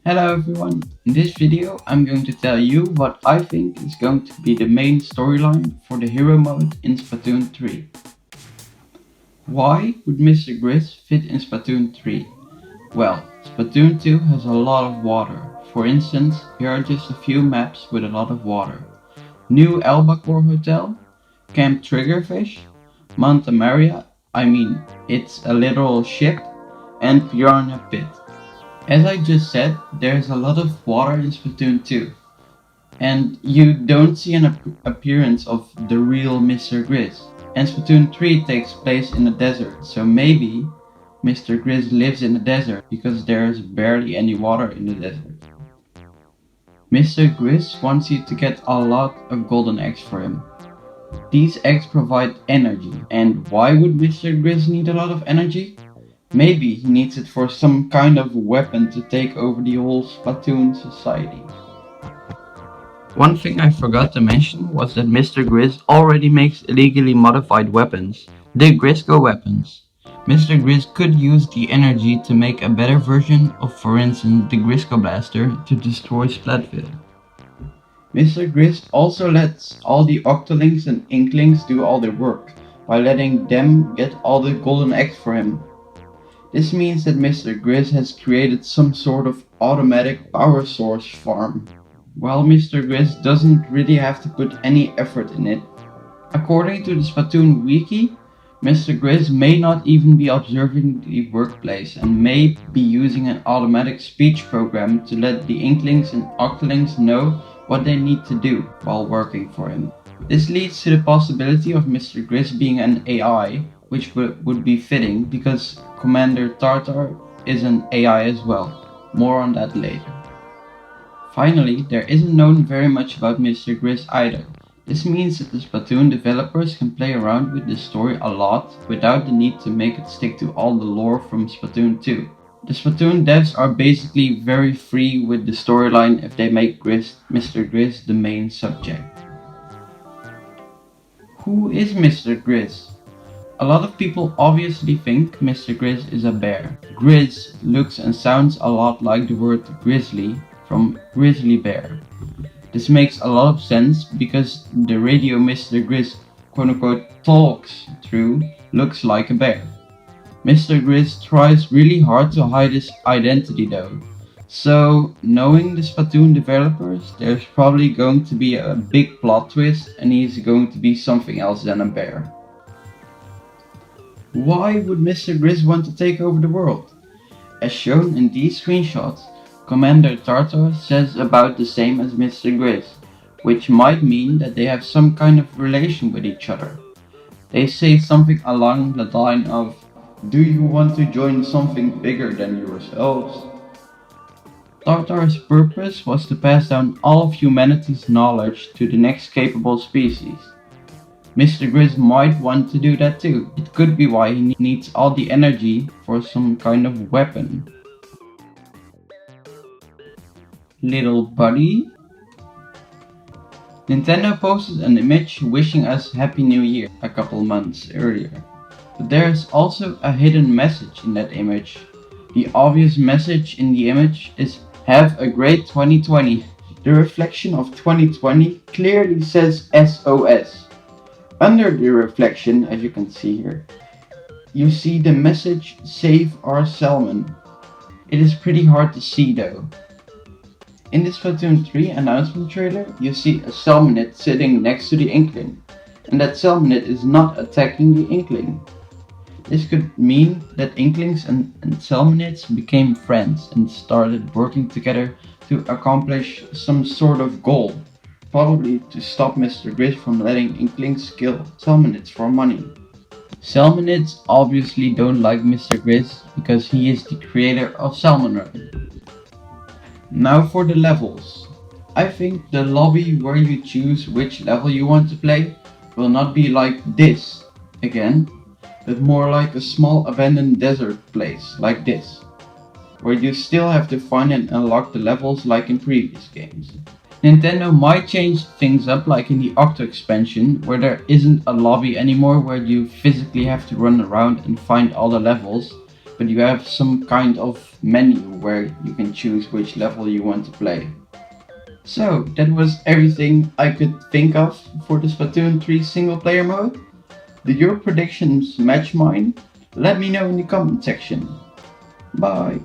Hello everyone, in this video I'm going to tell you what I think is going to be the main storyline for the hero mode in Splatoon 3. Why would Mr. Grizz fit in Splatoon 3? Well, Splatoon 2 has a lot of water. For instance, here are just a few maps with a lot of water. New Albacore Hotel, Camp Triggerfish, Manta Maria, it's a literal ship, and Piranha Pit. As I just said, there's a lot of water in Splatoon 2, and you don't see an appearance of the real Mr. Grizz. And Splatoon 3 takes place in the desert, so maybe Mr. Grizz lives in the desert because there is barely any water in the desert. Mr. Grizz wants you to get a lot of golden eggs for him. These eggs provide energy, and why would Mr. Grizz need a lot of energy? Maybe he needs it for some kind of weapon to take over the whole Splatoon society. One thing I forgot to mention was that Mr. Grizz already makes illegally modified weapons, the Grizzco weapons. Mr. Grizz could use the energy to make a better version of, for instance, the Grizzco blaster to destroy Splatville. Mr. Grizz also lets all the Octolings and Inklings do all the work, by letting them get all the golden eggs for him. This means that Mr. Grizz has created some sort of automatic power source farm, while Mr. Grizz doesn't really have to put any effort in it. According to the Splatoon wiki, Mr. Grizz may not even be observing the workplace and may be using an automatic speech program to let the Inklings and Octolings know what they need to do while working for him. This leads to the possibility of Mr. Grizz being an AI, which would be fitting because Commander Tartar is an AI as well. More on that later. Finally, there isn't known very much about Mr. Grizz either. This means that the Splatoon developers can play around with the story a lot without the need to make it stick to all the lore from Splatoon 2. The Splatoon devs are basically very free with the storyline if they make Mr. Grizz the main subject. Who is Mr. Grizz? A lot of people obviously think Mr. Grizz is a bear. Grizz looks and sounds a lot like the word grizzly from grizzly bear. This makes a lot of sense because the radio Mr. Grizz quote-unquote talks through looks like a bear. Mr. Grizz tries really hard to hide his identity though. So, knowing the Splatoon developers, there's probably going to be a big plot twist and he's going to be something else than a bear. Why would Mr. Grizz want to take over the world? As shown in these screenshots, Commander Tartar says about the same as Mr. Grizz, which might mean that they have some kind of relation with each other. They say something along the line of, "Do you want to join something bigger than yourselves?" Tartar's purpose was to pass down all of humanity's knowledge to the next capable species. Mr. Grizz might want to do that too. It could be why he needs all the energy for some kind of weapon. Little buddy? Nintendo posted an image wishing us Happy New Year a couple months earlier. But there is also a hidden message in that image. The obvious message in the image is "Have a great 2020. The reflection of 2020 clearly says SOS. Under the reflection, as you can see here, you see the message "Save our Salmon." It is pretty hard to see though. In the Splatoon 3 announcement trailer, you see a Salmonid sitting next to the Inkling, and that Salmonid is not attacking the Inkling. This could mean that Inklings and Salmonids became friends and started working together to accomplish some sort of goal. Probably to stop Mr. Grizz from letting Inklings kill Salmonids for money. Salmonids obviously don't like Mr. Grizz because he is the creator of Salmonid. Now for the levels. I think the lobby where you choose which level you want to play will not be like this again, but more like a small abandoned desert place like this, where you still have to find and unlock the levels like in previous games. Nintendo might change things up like in the Octo expansion, where there isn't a lobby anymore where you physically have to run around and find all the levels, but you have some kind of menu where you can choose which level you want to play. So that was everything I could think of for the Splatoon 3 single player mode. Do your predictions match mine? Let me know in the comment section. Bye!